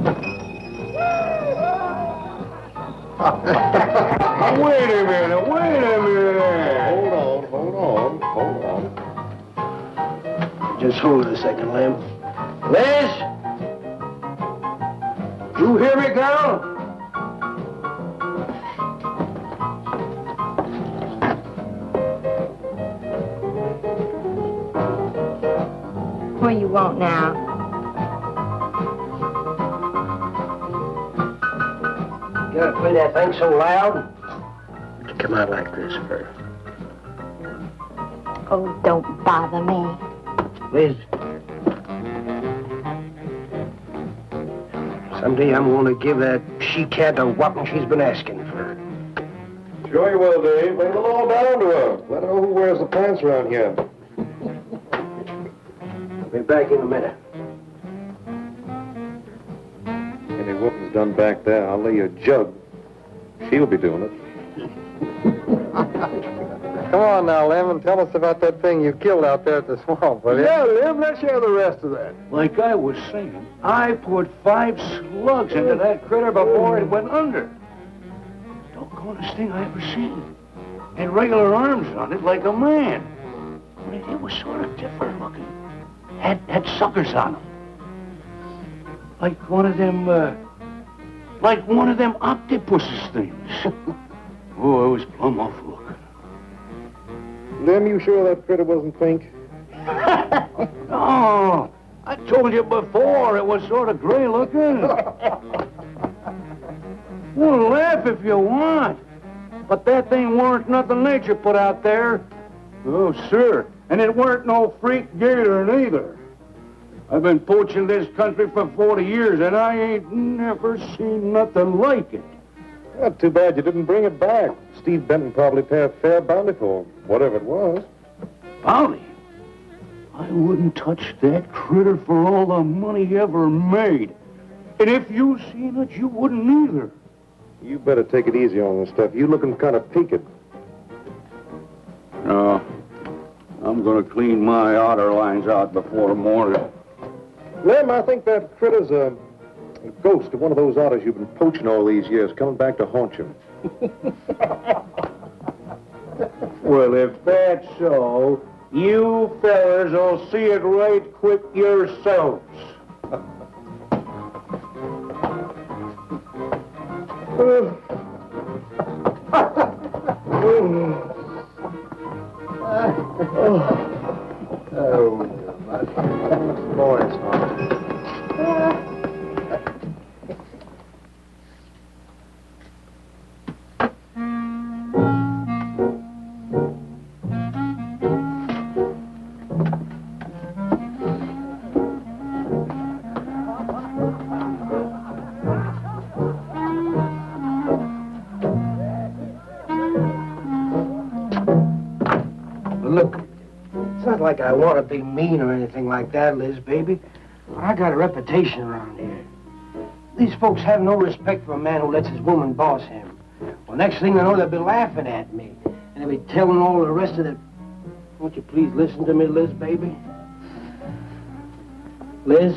Wait a minute. Hold on. Just hold it a second, Lem. Liz? You hear me, girl? What do you want now? You gotta play that thing so loud? It'll come out like this first. Oh, don't bother me. Liz. Someday I'm going to give that she-cat a whopping she's been asking for. Sure you will, Dave. Bring the law down to her. Let her know who wears the pants around here. Be back in a minute. Any whooping's done back there, I'll lay you a jug. She'll be doing it. Come on now, Lem, and tell us about that thing you killed out there at the swamp, will you? Yeah, Lem, let's hear the rest of that. Like I was saying, I put 5 slugs into that critter before it went under. Doggonest thing I ever seen. Had regular arms on it like a man. But it was sort of different looking. Had suckers on them. Like one of them octopuses things. Oh, it was plumb off looking. Lem, you sure that critter wasn't pink? Oh, I told you before it was sort of gray looking. Well, laugh if you want. But that thing weren't nothing nature put out there. Oh, sir. And it weren't no freak gator neither. I've been poaching this country for 40 years, and I ain't never seen nothing like it. Well, too bad you didn't bring it back. Steve Benton probably paid a fair bounty for whatever it was. Bounty? I wouldn't touch that critter for all the money he ever made. And if you seen it, you wouldn't either. You better take it easy on this stuff. You looking kind of peaked. No. I'm gonna clean my otter lines out before morning. Lem, I think that critter's a ghost of one of those otters you've been poaching all these years, coming back to haunt you. Well, if that's so, you fellas will see it right quick yourselves. Boys, Look, it's not like I want to be mean or anything like that, Liz, baby. But I got a reputation around here. These folks have no respect for a man who lets his woman boss him. Well, next thing they know, they'll be laughing at me. And they'll be telling all the rest of the... Won't you please listen to me, Liz, baby? Liz?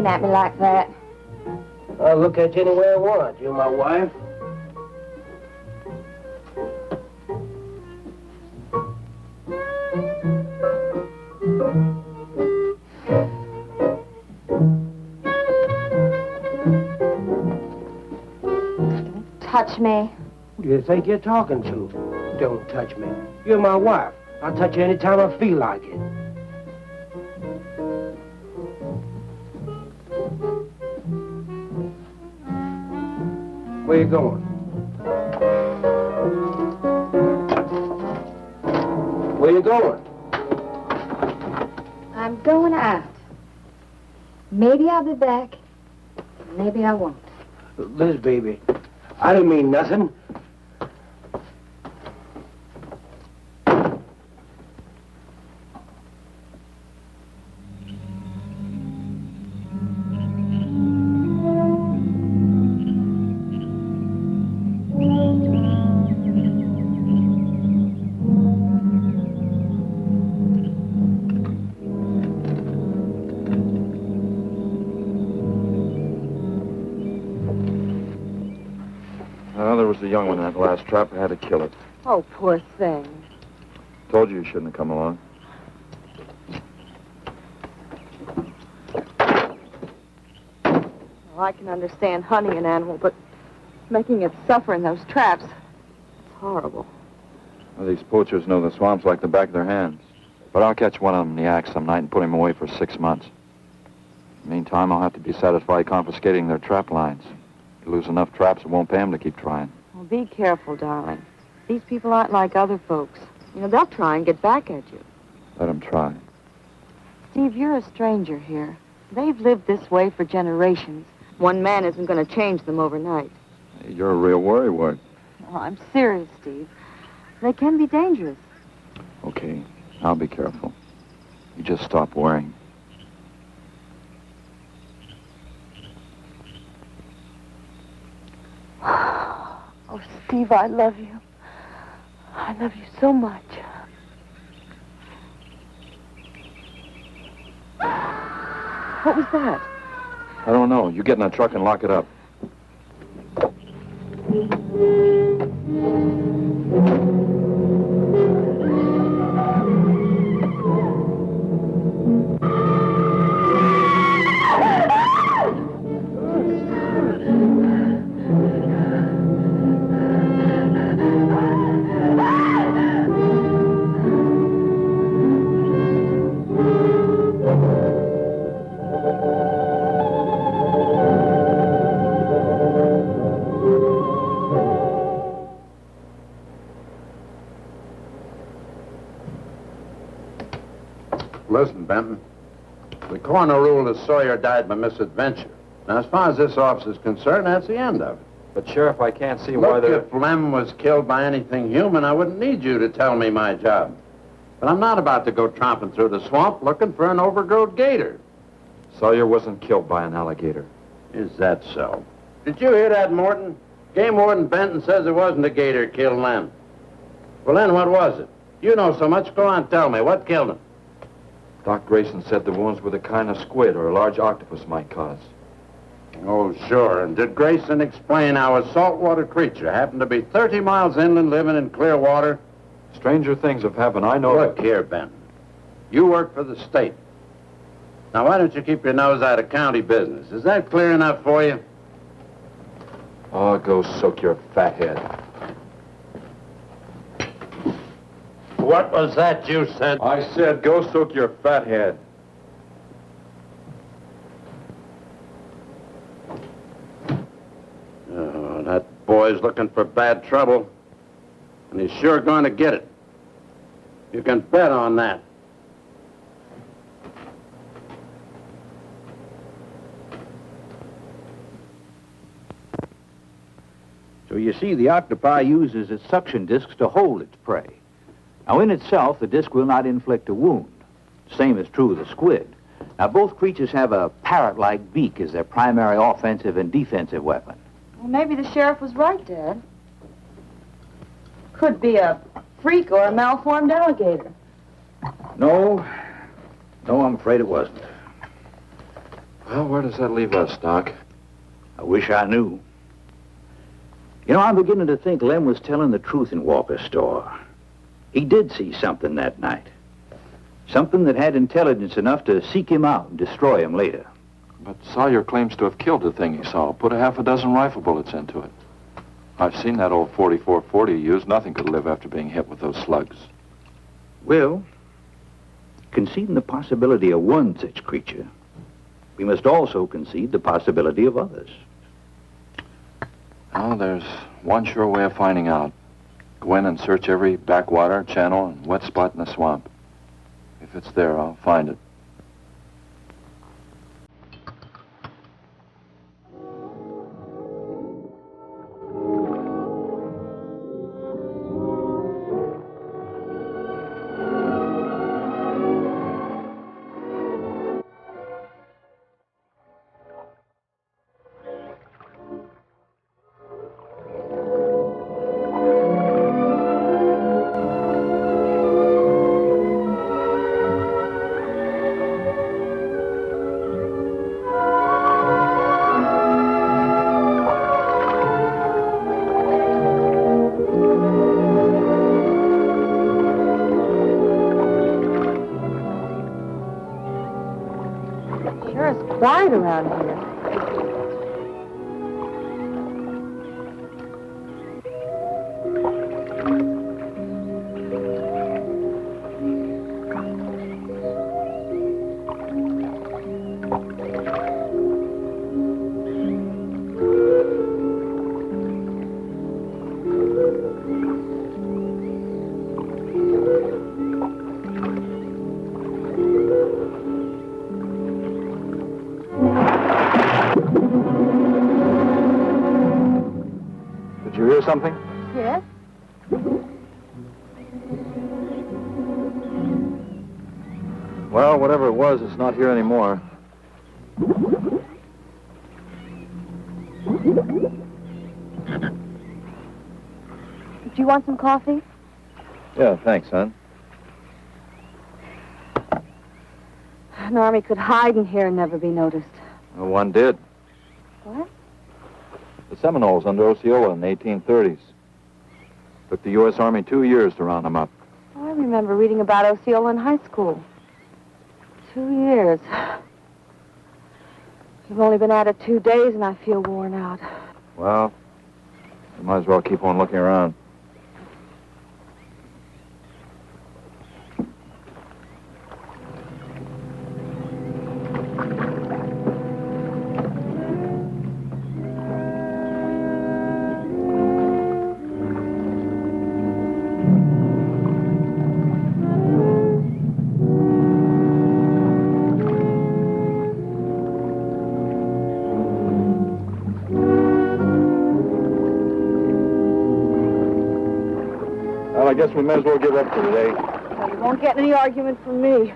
At me like that. I'll look at you any way I want. You're my wife. Don't touch me. Who do you think you're talking to? Don't touch me. You're my wife. I'll touch you any time I feel like it. Where you going? Where you going? I'm going out. Maybe I'll be back. Maybe I won't. Liz, baby, I didn't mean nothing. There was a young one in that last trap. I had to kill it. Oh, poor thing. Told you shouldn't have come along. Well, I can understand hunting an animal, but making it suffer in those traps, it's horrible. Well, these poachers know the swamps like the back of their hands. But I'll catch one of them in the act some night and put him away for 6 months. Meantime, I'll have to be satisfied confiscating their trap lines. You lose enough traps, it won't pay them to keep trying. Well, be careful, darling. These people aren't like other folks. You know, they'll try and get back at you. Let them try. Steve, you're a stranger here. They've lived this way for generations. One man isn't going to change them overnight. You're a real worrywart. Oh, I'm serious, Steve. They can be dangerous. Okay, I'll be careful. You just stop worrying. Oh, Steve, I love you. I love you so much. What was that? I don't know. You get in that truck and lock it up. Listen, Benton. The coroner ruled that Sawyer died by misadventure. Now, as far as this officer's concerned, that's the end of it. But, Sheriff, I can't see why Look, they're... if Lem was killed by anything human, I wouldn't need you to tell me my job. But I'm not about to go tromping through the swamp looking for an overgrown gator. Sawyer wasn't killed by an alligator. Is that so? Did you hear that, Morton? Game Warden Benton says it wasn't a gator killed Lem. Well, then what was it? You know so much. Go on, tell me. What killed him? Doc Grayson said the wounds were the kind of squid or a large octopus might cause. Oh, sure. And did Grayson explain how a saltwater creature happened to be 30 miles inland living in clear water? Stranger things have happened. I know... Look here, Benton. You work for the state. Now, why don't you keep your nose out of county business? Is that clear enough for you? Oh, go soak your fat head. What was that you said? I said go soak your fat head. Oh, that boy's looking for bad trouble. And he's sure going to get it. You can bet on that. So you see, the octopi uses its suction discs to hold its prey. Now, in itself, the disc will not inflict a wound. Same is true of the squid. Now, both creatures have a parrot-like beak as their primary offensive and defensive weapon. Well, maybe the sheriff was right, Dad. Could be a freak or a malformed alligator. No, I'm afraid it wasn't. Well, where does that leave us, Doc? I wish I knew. You know, I'm beginning to think Lem was telling the truth in Walker's store. He did see something that night. Something that had intelligence enough to seek him out and destroy him later. But Sawyer claims to have killed the thing he saw. Put a half a dozen rifle bullets into it. I've seen that old 44-40 he used. Nothing could live after being hit with those slugs. Well, conceding the possibility of one such creature, we must also concede the possibility of others. Well, there's one sure way of finding out. Go in and search every backwater, channel, and wet spot in the swamp. If it's there, I'll find it. quiet around here. Did you hear something? Yes? Well, whatever it was, it's not here anymore. Do you want some coffee? Yeah, thanks, son. An army could hide in here and never be noticed. Well, one did. What? The Seminoles under Osceola in the 1830s. Took the U.S. Army 2 years to round them up. Oh, I remember reading about Osceola in high school. 2 years. You've only been at it 2 days, and I feel worn out. Well, you might as well keep on looking around. Well, I guess we may as well give up for today. Well, you won't get any argument from me.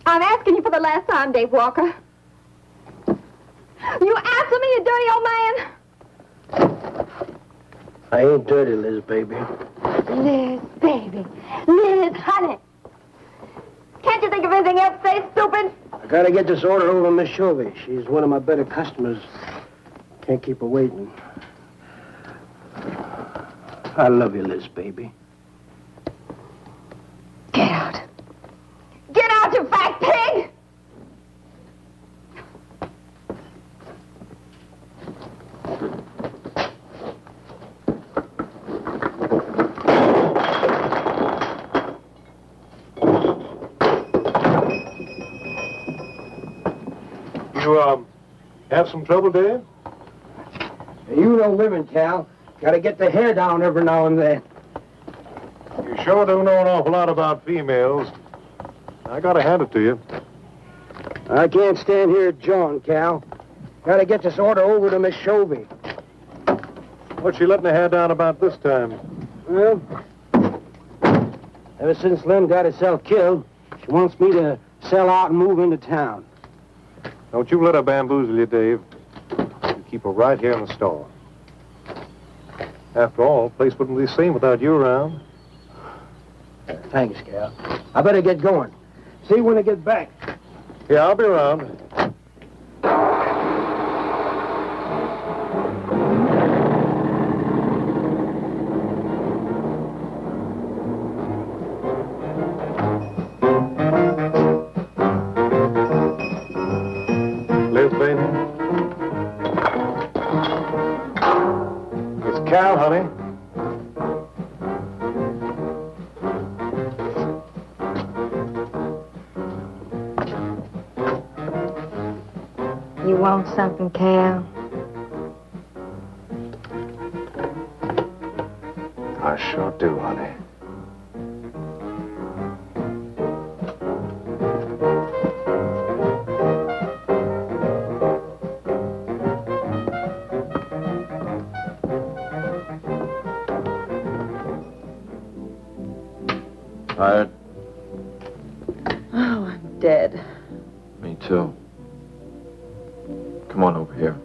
I'm asking you for the last time, Dave Walker. You answer me, you dirty old man. I ain't dirty, Liz, baby. Liz, baby. Liz, honey. Can't you think of anything else to say, stupid? I gotta get this order over to Miss Chovy. She's one of my better customers. Can't keep her waiting. I love you, Liz, baby. Get out. Get out, you fat pig! You, have some trouble, Dave? You know women, Cal. Gotta get the hair down every now and then. You sure do know an awful lot about females. I gotta hand it to you. I can't stand here jawing, Cal. Gotta get this order over to Miss Chovy. What's she letting her hair down about this time? Well, ever since Lem got herself killed, she wants me to sell out and move into town. Don't you let her bamboozle you, Dave. You keep her right here in the store. After all, the place wouldn't be the same without you around. Thanks, Cal. I better get going. See you when I get back. Yeah, I'll be around. Liz, baby. It's Cal, honey. You want something, Cal? I sure do, honey. dead. Me too. Come on over here.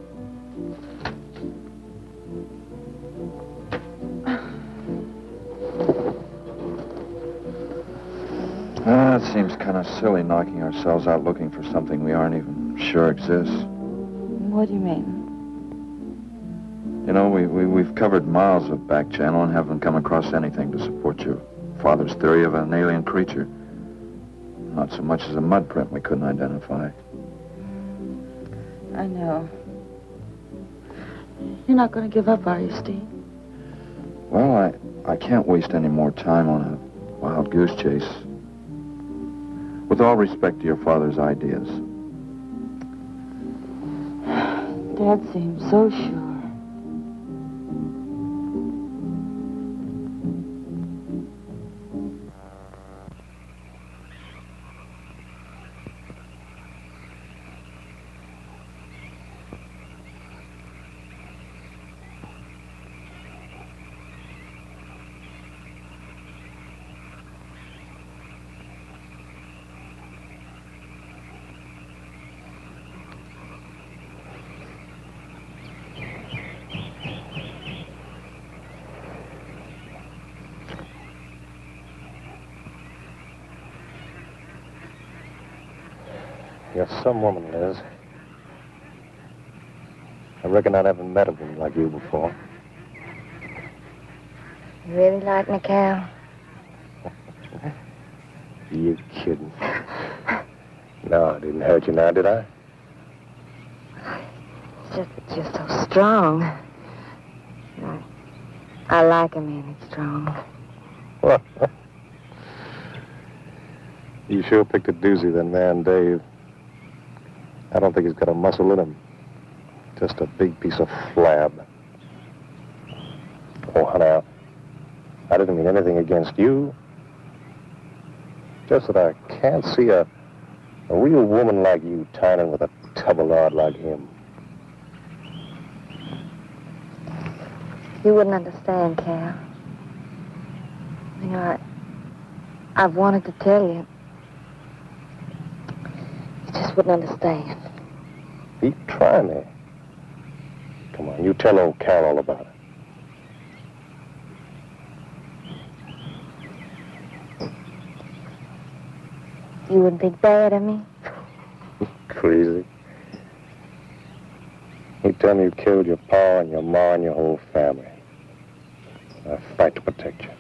It seems kind of silly knocking ourselves out looking for something we aren't even sure exists. What do you mean? You know, we've covered miles of back channel and haven't come across anything to support your father's theory of an alien creature. Not so much as a mud print we couldn't identify. I know. You're not going to give up, are you, Steve? Well, I can't waste any more time on a wild goose chase. With all respect to your father's ideas. Dad seems so sure. You're some woman, Liz. I reckon I never met a woman like you before. You really like me, Cal? You kidding? No, I didn't hurt you now, did I? It's just that you're so strong. I like a man that's strong. You sure picked a doozy, then, man, Dave. I don't think he's got a muscle in him. Just a big piece of flab. Oh, honey, I didn't mean anything against you. Just that I can't see a real woman like you tying with a tubby-lard like him. You wouldn't understand, Cal. You know, I've wanted to tell you. You just wouldn't understand. Pete, try me. Come on, you tell old Cal all about it. You wouldn't think bad of me? Crazy. You tell me you killed your pa and your ma and your whole family. I fight to protect you.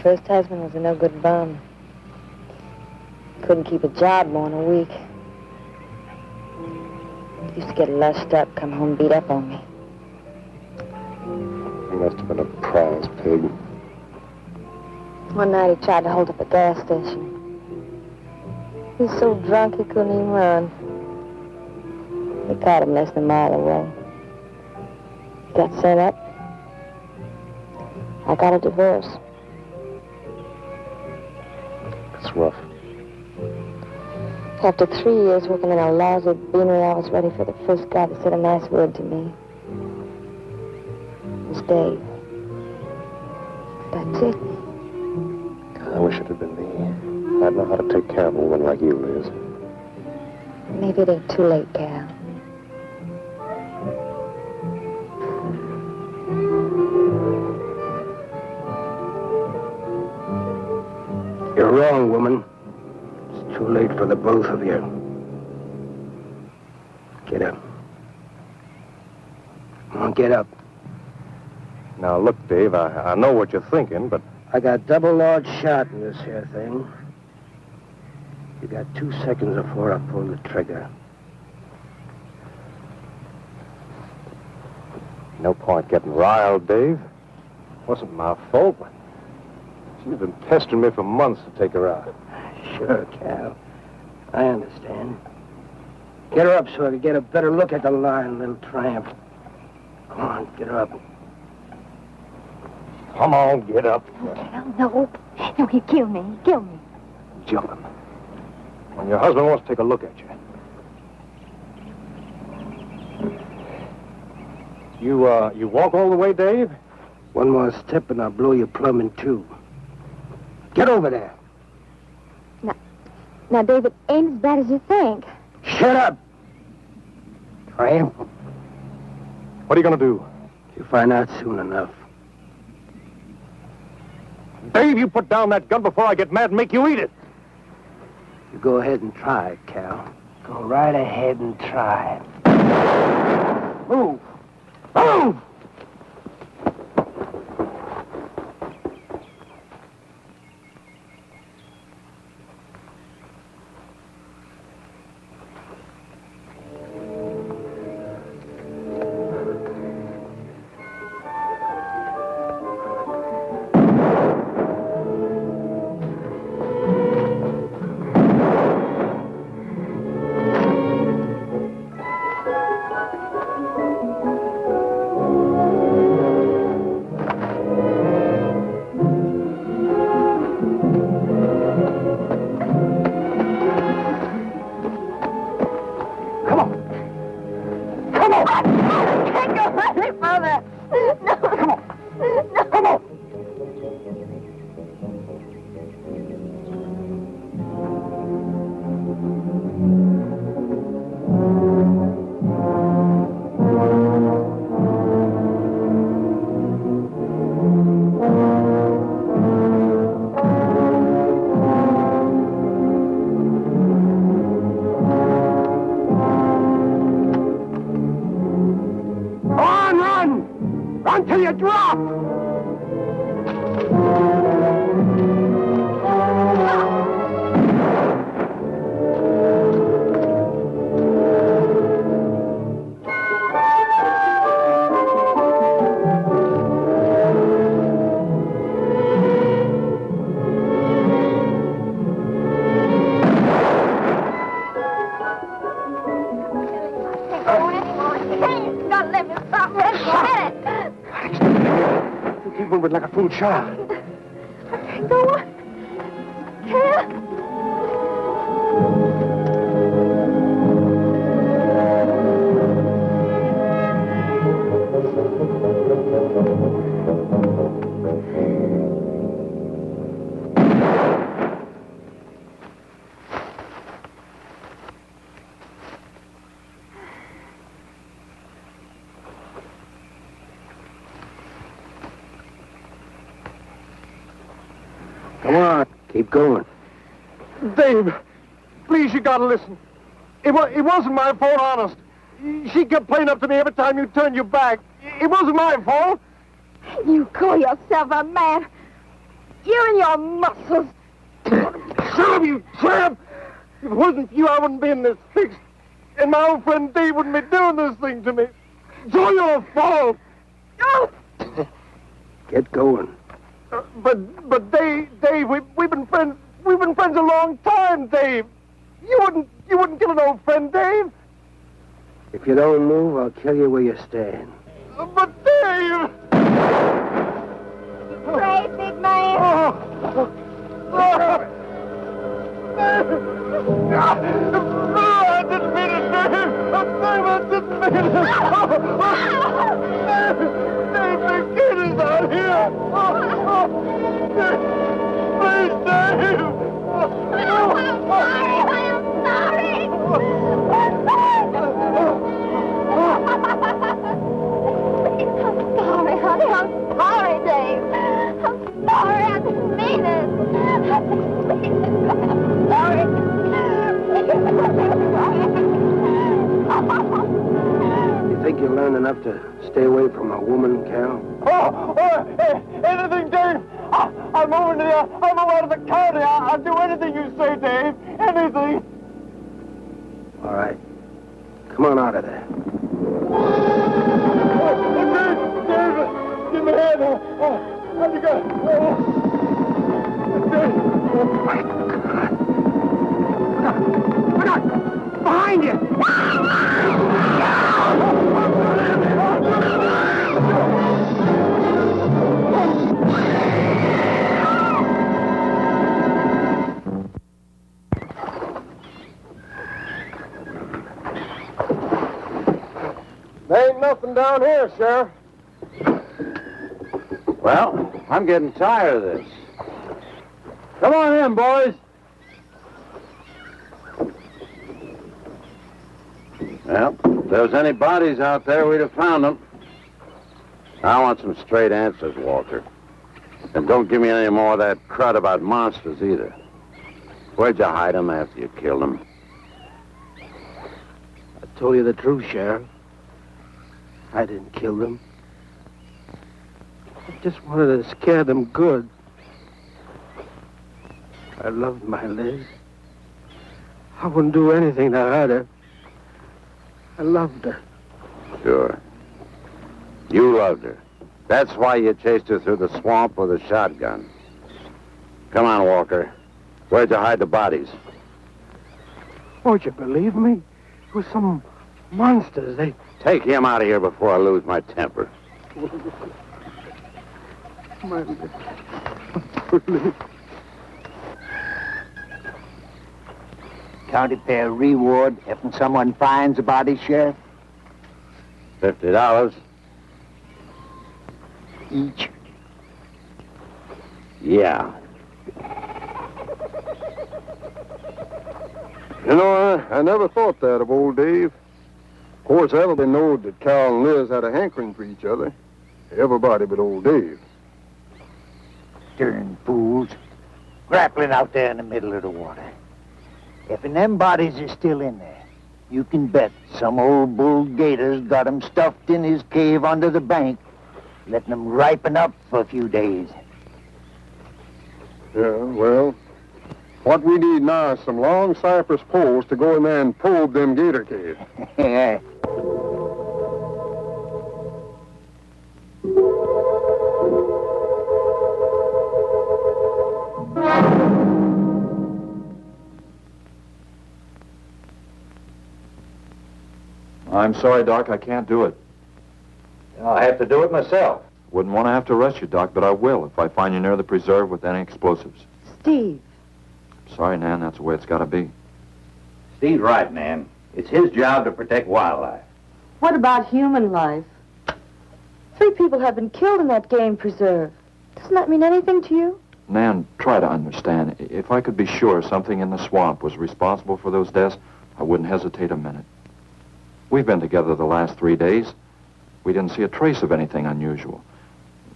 First husband was a no-good bum. Couldn't keep a job more than a week. Used to get lushed up, come home beat up on me. He must have been a prize pig. One night he tried to hold up a gas station. He was so drunk he couldn't even run. They caught him less than a mile away. He got sent up. I got a divorce. It's rough. After 3 years working in a lousy beanery, I was ready for the first guy to say a nice word to me. It was Dave. That's it. I wish it had been me. I'd know how to take care of a woman like you, Liz. Maybe it ain't too late, Cal. You're wrong, woman. It's too late for the both of you. Get up. Come on, get up. Now, look, Dave, I know what you're thinking, but... I got double large shot in this here thing. You got 2 seconds before I pull the trigger. No point getting riled, Dave. Wasn't my fault. She's been pestering me for months to take her out. Sure, Cal. I understand. Get her up so I can get a better look at the lying little tramp. Come on, get her up. Come on, get up. No. No, he'd kill me. He'd kill me. Jumping. When your husband wants to take a look at you. You walk all the way, Dave? One more step and I'll blow you plumb in two. Get over there. Now, David, ain't as bad as you think. Shut up! Tramp. What are you going to do? You'll find out soon enough. Dave, you put down that gun before I get mad and make you eat it. You go ahead and try it, Cal. Go right ahead and try it. Move! Move! Until you drop! Like a fool child. Go on. Cal. Come on, keep going. Dave, please, you gotta listen. It wasn't my fault, honest. She kept playing up to me every time you turned your back. It wasn't my fault. You call yourself a man. You and your muscles. Shut up, you tramp! If it wasn't for you, I wouldn't be in this fix. And my old friend Dave wouldn't be doing this thing to me. It's all your fault. Oh! Get going. But Dave, we've been friends. We've been friends a long time, Dave. You wouldn't kill an old friend, Dave. If you don't move, I'll kill you where you stand. But Dave! Pray, big man. I didn't mean it, Dave. I didn't mean it. Dave, the kid is out here. Please, Dave. I'm sorry. I'm sorry, honey. I'm sorry, Dave. I'm sorry. I didn't mean it. I'm sorry. You think you learned enough to stay away from a woman, Cal? Anything, Dave. I'm moving out of the county. I'll do anything you say, Dave. Anything. All right. Come on out of there. Dave! Oh, let me go. Oh, my God. Look out! Behind you! There ain't nothing down here, Sheriff. Well, I'm getting tired of this. Come on in, boys. Well, if there was any bodies out there, we'd have found them. I want some straight answers, Walker. And don't give me any more of that crud about monsters, either. Where'd you hide them after you killed them? I told you the truth, Sheriff. I didn't kill them. I just wanted to scare them good. I loved my Liz. I wouldn't do anything to hurt her. I loved her. Sure. You loved her. That's why you chased her through the swamp with a shotgun. Come on, Walker. Where'd you hide the bodies? Won't you believe me? It was some monsters. They... Take him out of here before I lose my temper. My Liz. County pay a reward if someone finds a body, Sheriff? $50. Each. Yeah. You know, I never thought that of old Dave. Of course, everybody knowed that Cal and Liz had a hankering for each other. Everybody but old Dave. Darn fools. Grappling out there in the middle of the water. If them bodies are still in there, you can bet some old bull gator's got 'em stuffed in his cave under the bank, letting 'em ripen up for a few days. Yeah, well, what we need now is some long cypress poles to go in there and probe them gator caves. Yeah. I'm sorry, Doc, I can't do it. I'll have to do it myself. Wouldn't want to have to arrest you, Doc, but I will if I find you near the preserve with any explosives. Steve. Sorry, Nan, that's the way it's got to be. Steve's right, Nan. It's his job to protect wildlife. What about human life? 3 people have been killed in that game preserve. Doesn't that mean anything to you? Nan, try to understand. If I could be sure something in the swamp was responsible for those deaths, I wouldn't hesitate a minute. We've been together the last 3 days. We didn't see a trace of anything unusual.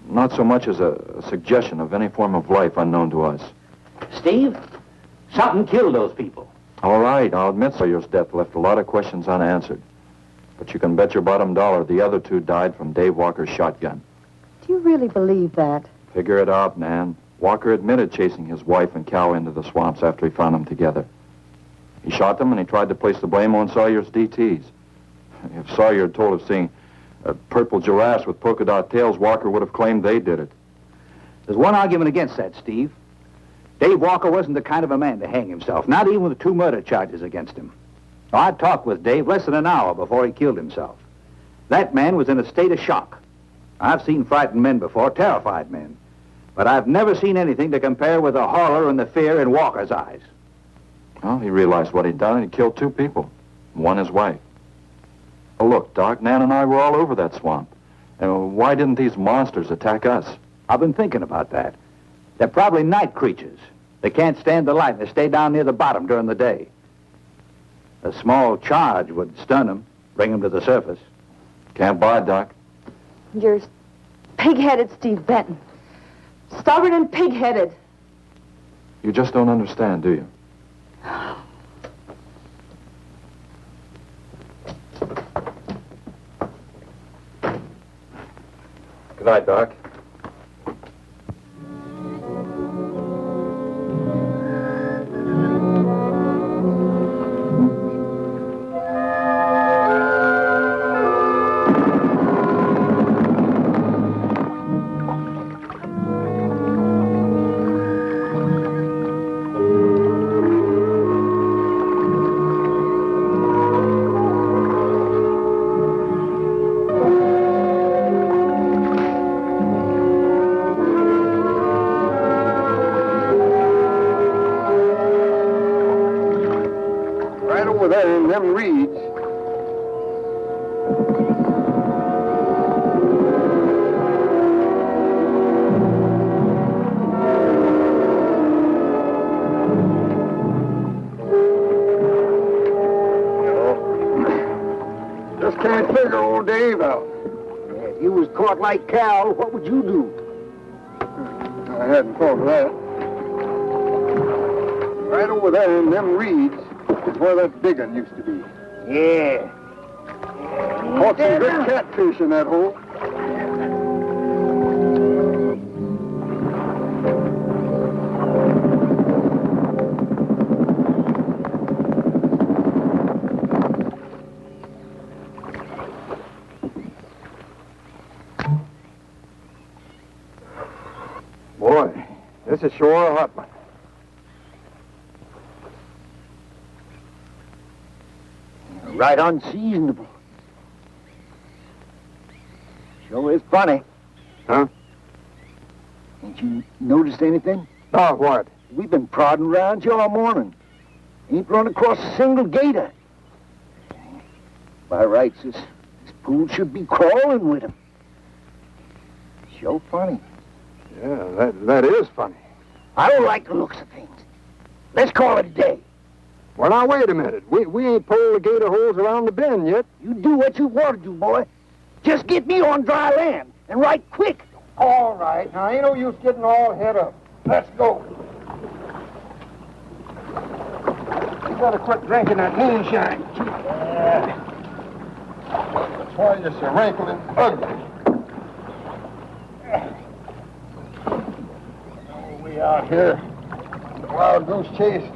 Not so much as a suggestion of any form of life unknown to us. Steve, something killed those people. All right, I'll admit Sawyer's death left a lot of questions unanswered. But you can bet your bottom dollar the other 2 died from Dave Walker's shotgun. Do you really believe that? Figure it out, Nan. Walker admitted chasing his wife and cow into the swamps after he found them together. He shot them and he tried to place the blame on Sawyer's DTs. If Sawyer had told of seeing purple giraffes with polka dot tails, Walker would have claimed they did it. There's one argument against that, Steve. Dave Walker wasn't the kind of a man to hang himself, not even with 2 murder charges against him. I talked with Dave less than an hour before he killed himself. That man was in a state of shock. I've seen frightened men before, terrified men. But I've never seen anything to compare with the horror and the fear in Walker's eyes. Well, he realized what he'd done and he killed 2 people. One his wife. Oh, look, Doc, Nan and I were all over that swamp. And why didn't these monsters attack us? I've been thinking about that. They're probably night creatures. They can't stand the light and they stay down near the bottom during the day. A small charge would stun them, bring them to the surface. Can't buy it, Doc. You're pig-headed, Steve Benton. Stubborn and pig-headed. You just don't understand, do you? Good night, Doc. them reeds. Just can't figure old Dave out. If you was caught like Cal, what would you do? I hadn't thought of that. Right over there in them reeds is where that big one used to be. Yeah. Caught some good catfish in that hole. Boy, this is sure a hot one. Right unseasonable. Sure is funny. Huh? Ain't you noticed anything? Oh, what? We've been prodding around you all morning. Ain't run across a single gator. By rights, this pool should be crawling with him. Sure funny. Yeah, that is funny. I don't like the looks of things. Let's call it a day. Well, now, wait a minute. We ain't pulled the gator holes around the bend yet. You do what you want to do, boy. Just get me on dry land, and right quick. All right. Now, ain't no use getting all head up. Let's go. You better quit drinking that moonshine. That's why you're so wrinkling ugly. Oh, we out here. Wild goose chase.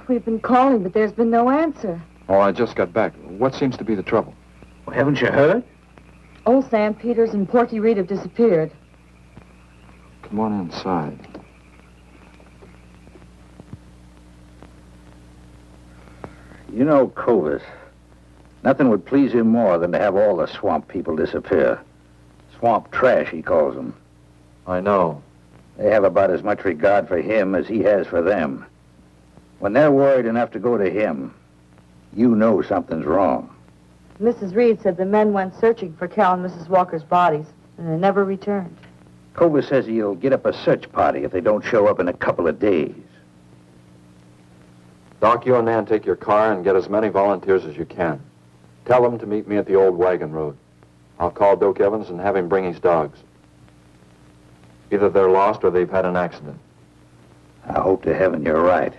We've been calling, but there's been no answer. Oh, I just got back. What seems to be the trouble? Well, haven't you heard? Old Sam Peters and Porky Reed have disappeared. Come on inside. You know, Clovis, nothing would please him more than to have all the swamp people disappear. Swamp trash, he calls them. I know. They have about as much regard for him as he has for them. When they're worried enough to go to him, you know something's wrong. Mrs. Reed said the men went searching for Cal and Mrs. Walker's bodies, and they never returned. Clovis says he'll get up a search party if they don't show up in a couple of days. Doc, you and Nan take your car and get as many volunteers as you can. Tell them to meet me at the old wagon road. I'll call Doak Evans and have him bring his dogs. Either they're lost or they've had an accident. I hope to heaven you're right.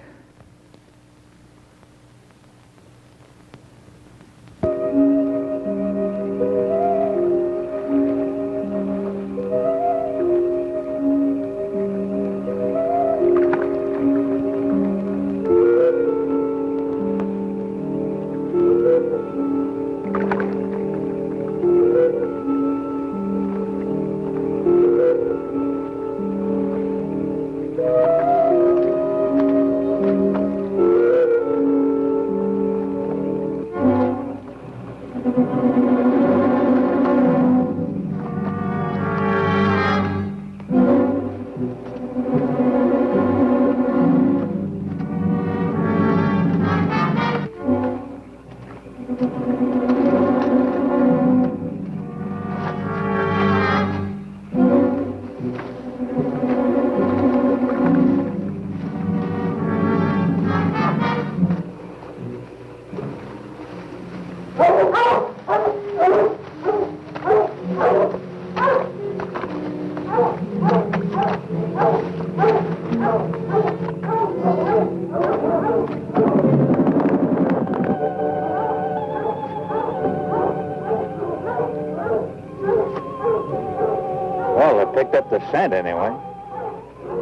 Well, they picked up the scent anyway.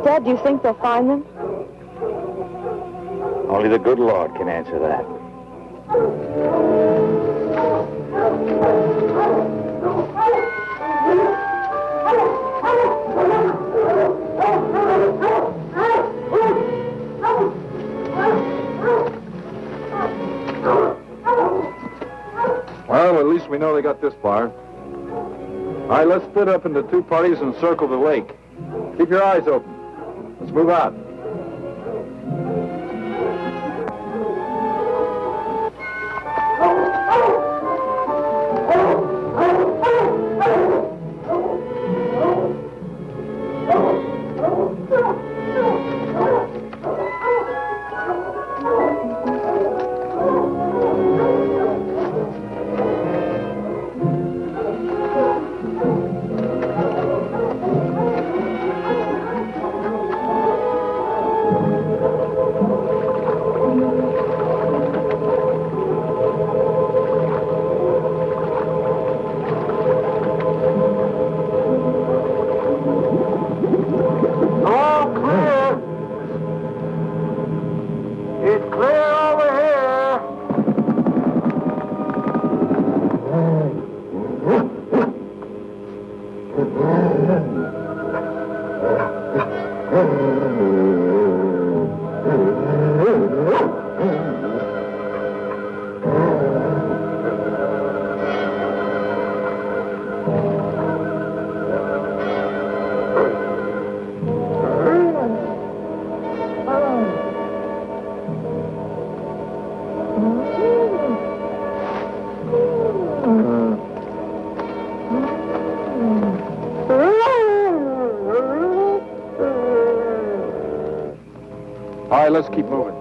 Dad, do you think they'll find them? Only the good Lord can answer that. Well, at least we know they got this far. All right, let's split up into two parties and circle the lake. Keep your eyes open. Let's move out. All right, let's keep moving.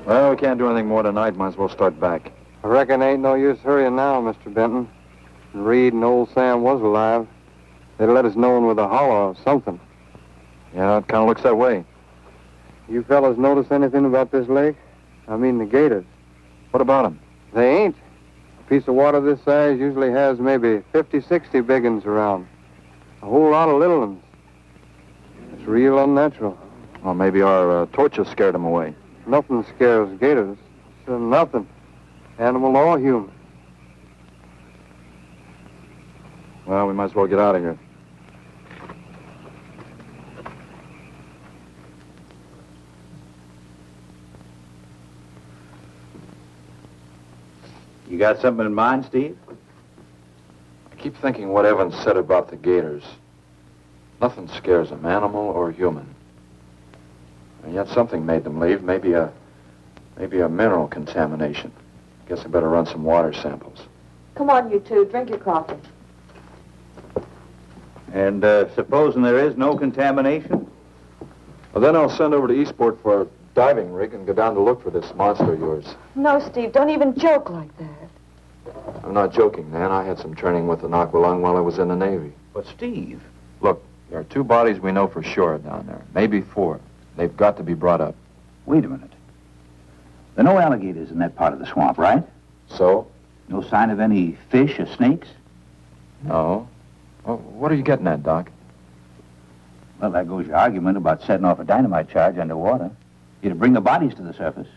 Well, we can't do anything more tonight. Might as well start back. I reckon ain't no use hurrying now, Mr. Benton. Reed and old Sam was alive. They'd let us know with a holler or something. Yeah, it kind of looks that way. You fellas notice anything about this lake? I mean the gators. What about them? They ain't. A piece of water this size usually has maybe 50, 60 big uns around. A whole lot of little ones. It's real unnatural. Well, maybe our torches scared them away. Nothing scares gators. Nothing. Animal or human. Well, we might as well get out of here. You got something in mind, Steve? I keep thinking what Evans said about the gators. Nothing scares them, animal or human. And yet something made them leave. Maybe a mineral contamination. Guess I better run some water samples. Come on, you two. Drink your coffee. And supposing there is no contamination? Well, then I'll send over to Eastport for a diving rig and go down to look for this monster of yours. No, Steve, don't even joke like that. I'm not joking, Nan. I had some training with an aqualung while I was in the Navy. But, Steve... Look, there are 2 bodies we know for sure down there. Maybe 4. They've got to be brought up. Wait a minute. There are no alligators in that part of the swamp, right? So? No sign of any fish or snakes? No. Well, what are you getting at, Doc? Well, there goes your argument about setting off a dynamite charge underwater. You'd bring the bodies to the surface.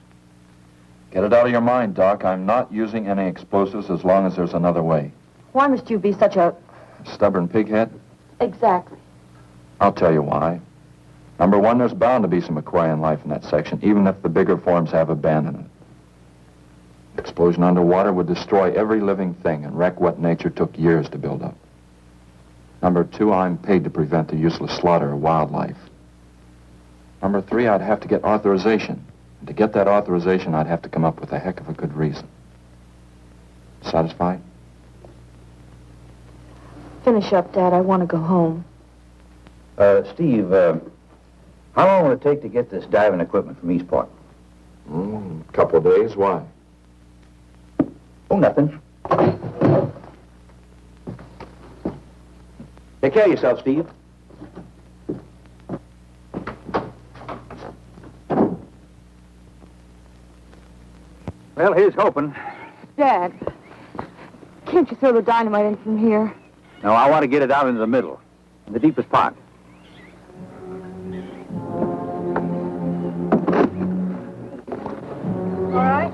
Get it out of your mind, Doc. I'm not using any explosives as long as there's another way. Why must you be such a... Stubborn pighead? Exactly. I'll tell you why. Number one, there's bound to be some aquarian life in that section, even if the bigger forms have abandoned it. Explosion underwater would destroy every living thing and wreck what nature took years to build up. Number two, I'm paid to prevent the useless slaughter of wildlife. Number three, I'd have to get authorization. And to get that authorization, I'd have to come up with a heck of a good reason. Satisfied? Finish up, Dad. I want to go home. Steve, how long will it take to get this diving equipment from Eastport? A couple of days. Why? Oh, nothing. Take care of yourself, Steve. Well, here's hoping. Dad, can't you throw the dynamite in from here? No, I want to get it out into the middle, in the deepest part. All right.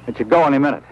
Let you go any minute.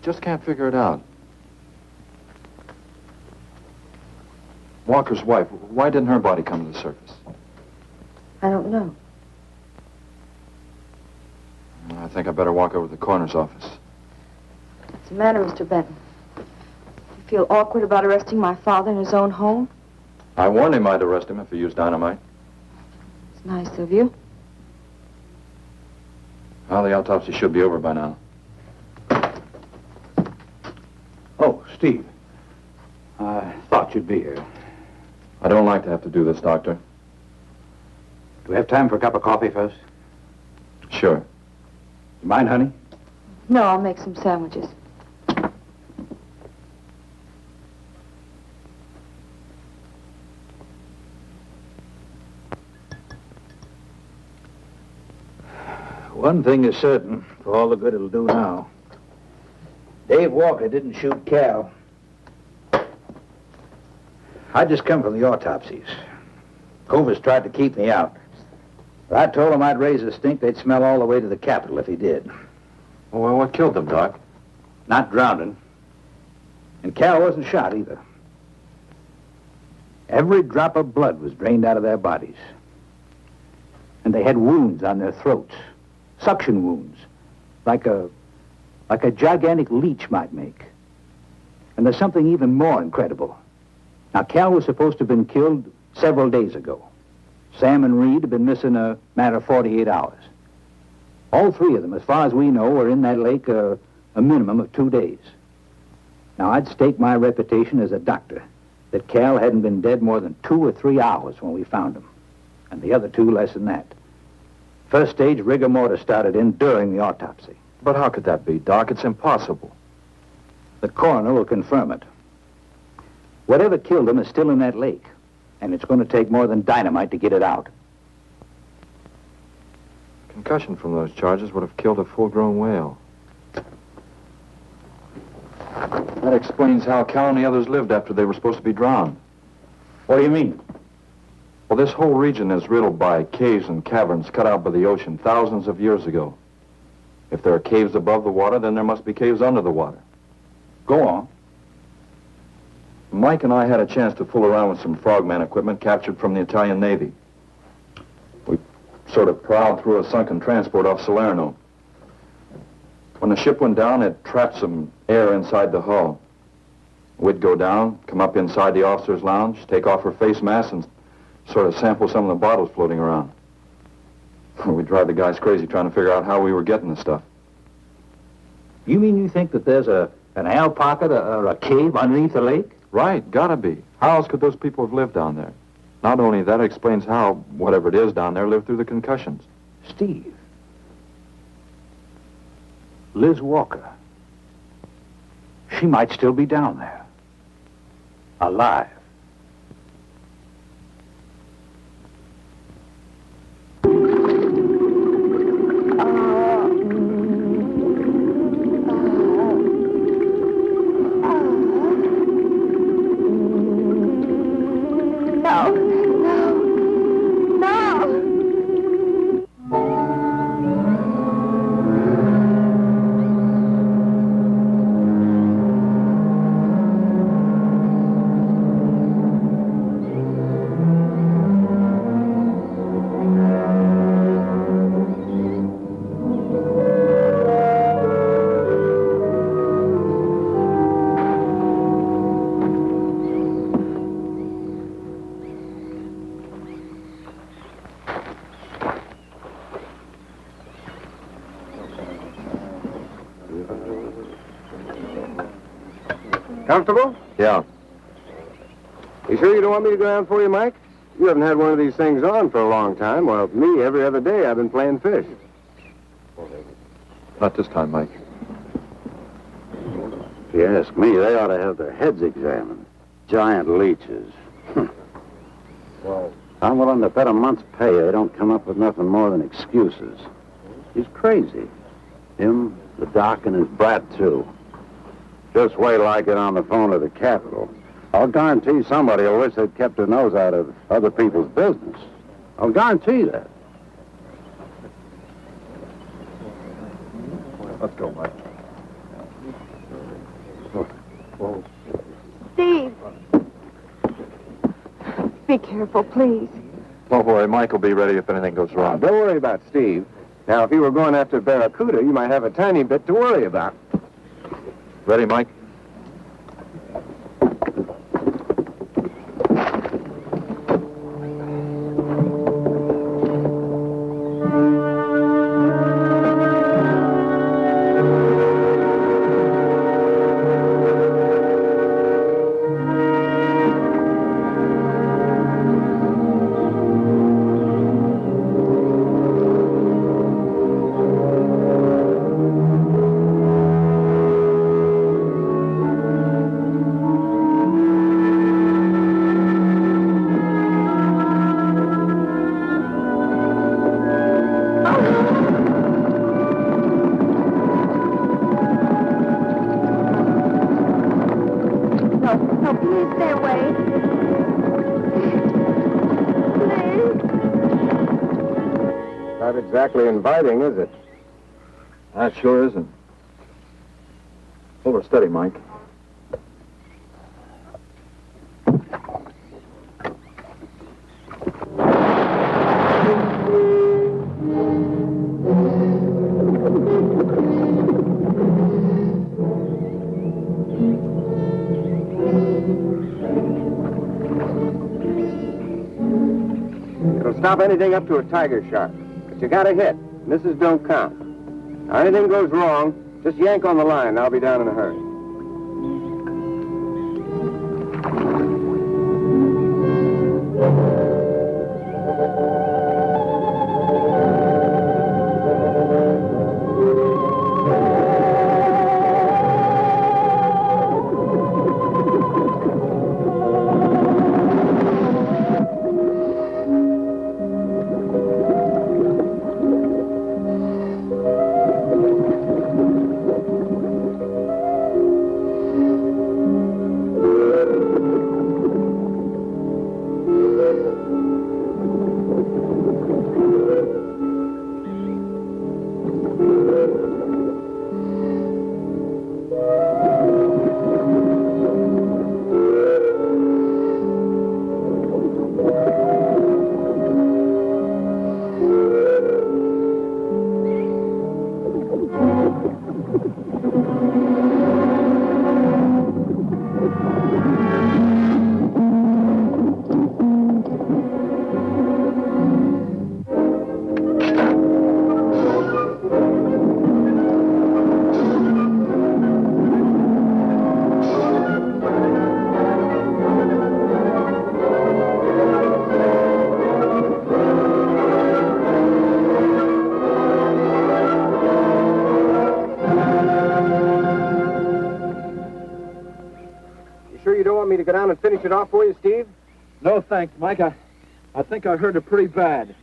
Just can't figure it out. Walker's wife, why didn't her body come to the surface? I don't know. I think I better walk over to the coroner's office. What's the matter, Mr. Benton? You feel awkward about arresting my father in his own home? I warned him I'd arrest him if he used dynamite. It's nice of you. Well, the autopsy should be over by now. Oh, Steve. I thought you'd be here. I don't like to have to do this, Doctor. Do we have time for a cup of coffee first? Sure. You mind, honey? No, I'll make some sandwiches. One thing is certain, for all the good it'll do now. Dave Walker didn't shoot Cal. I just come from the autopsies. Covers tried to keep me out. But I told him I'd raise a stink they'd smell all the way to the Capitol if he did. Well, what killed them, Doc? Not drowning. And Cal wasn't shot either. Every drop of blood was drained out of their bodies. And they had wounds on their throats. Suction wounds. Like a gigantic leech might make. And there's something even more incredible. Now, Cal was supposed to have been killed several days ago. Sam and Reed have been missing a matter of 48 hours. All three of them, as far as we know, are in that lake a minimum of 2 days. Now, I'd stake my reputation as a doctor that Cal hadn't been dead more than 2 or 3 hours when we found him, and the other 2 less than that. First stage rigor mortis started in during the autopsy. But how could that be, Doc? It's impossible. The coroner will confirm it. Whatever killed him is still in that lake, and it's going to take more than dynamite to get it out. Concussion from those charges would have killed a full-grown whale. That explains how Cal and the others lived after they were supposed to be drowned. What do you mean? Well, this whole region is riddled by caves and caverns cut out by the ocean thousands of years ago. If there are caves above the water, then there must be caves under the water. Go on. Mike and I had a chance to fool around with some frogman equipment captured from the Italian Navy. We sort of prowled through a sunken transport off Salerno. When the ship went down, it trapped some air inside the hull. We'd go down, come up inside the officer's lounge, take off her face mask, and sort of sample some of the bottles floating around. We'd drive the guys crazy trying to figure out how we were getting the stuff. You mean you think that there's an ale pocket or a cave underneath the lake? Right, gotta be. How else could those people have lived down there? Not only that, it explains how, whatever it is down there, lived through the concussions. Steve. Liz Walker. She might still be down there. Alive. Comfortable? Yeah. You sure you don't want me to go down for you, Mike? You haven't had one of these things on for a long time. Well, me, every other day I've been playing fish. Not this time, Mike. If you ask me, they ought to have their heads examined. Giant leeches. Well, I'm willing to bet a month's pay they don't come up with nothing more than excuses. He's crazy. Him, the doc, and his brat, too. Just wait till I get on the phone to the Capitol. I'll guarantee somebody will wish they'd kept their nose out of other people's business. I'll guarantee that. Let's go, Mike. Steve! Be careful, please. Don't worry, Mike will be ready if anything goes wrong. don't worry about Steve. Now, if you were going after Barracuda, you might have a tiny bit to worry about. Ready, Mike? Not exactly inviting, is it? That sure isn't. Hold her steady, Mike. It'll stop anything up to a tiger shark. But you gotta hit. Misses don't count. Now, anything goes wrong, just yank on the line, and I'll be down in a hurry. To go down and finish it off for you, Steve? No, thanks, Mike. I think I hurt it pretty bad.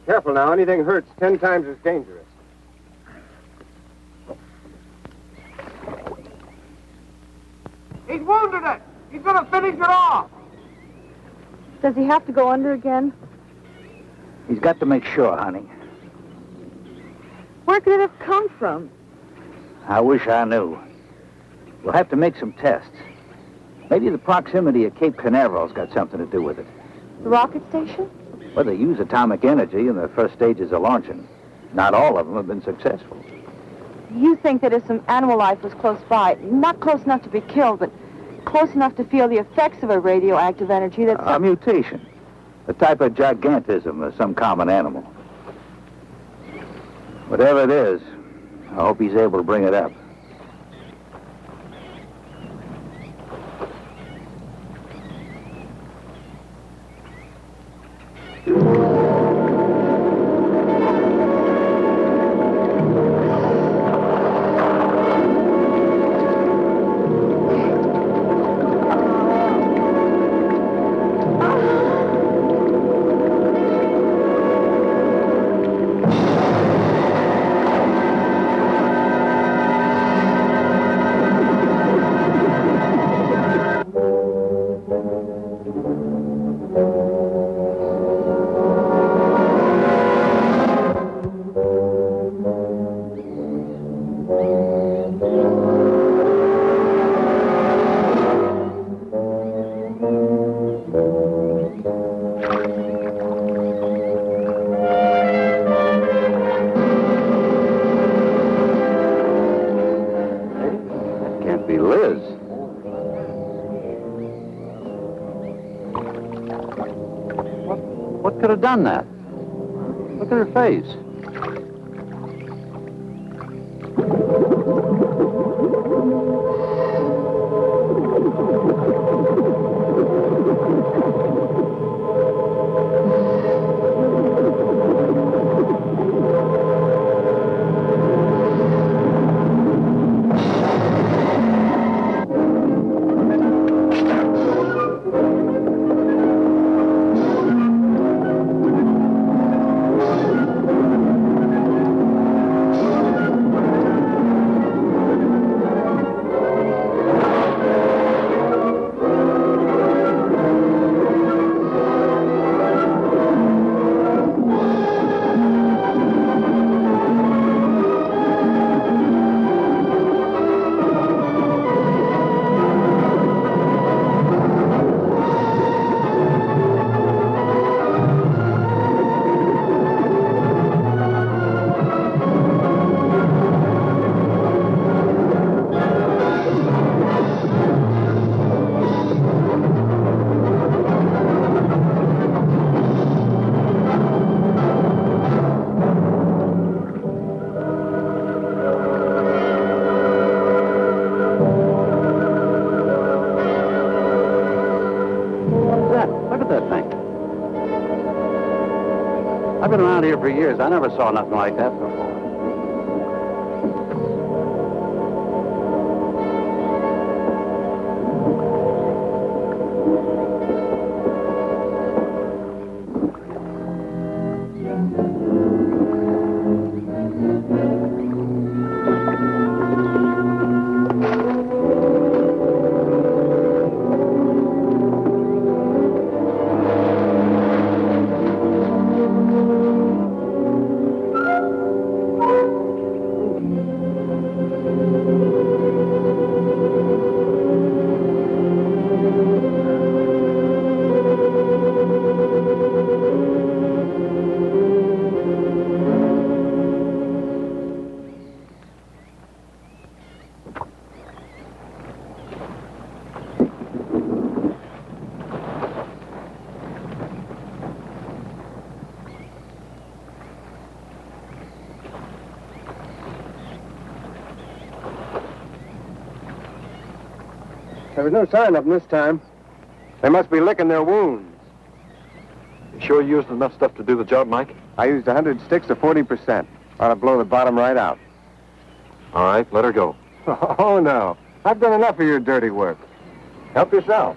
Careful now. Anything hurts 10 times as dangerous. He's wounded it. He's going to finish it off. Does he have to go under again? He's got to make sure, honey. Where could it have come from? I wish I knew. We'll have to make some tests. Maybe the proximity of Cape Canaveral's got something to do with it. The rocket station? Well, they use atomic energy in the first stages of launching. Not all of them have been successful. You think that if some animal life was close by, not close enough to be killed, but close enough to feel the effects of a radioactive energy that's... A mutation. A type of gigantism of some common animal. Whatever it is, I hope he's able to bring it up. Could have done that. Look at her face. I've been around here for years. I never saw nothing like that before. There was no sign of them this time. They must be licking their wounds. You sure you used enough stuff to do the job, Mike? I used 100 sticks to 40%. Ought to blow the bottom right out. All right, let her go. Oh, no. I've done enough of your dirty work. Help yourself.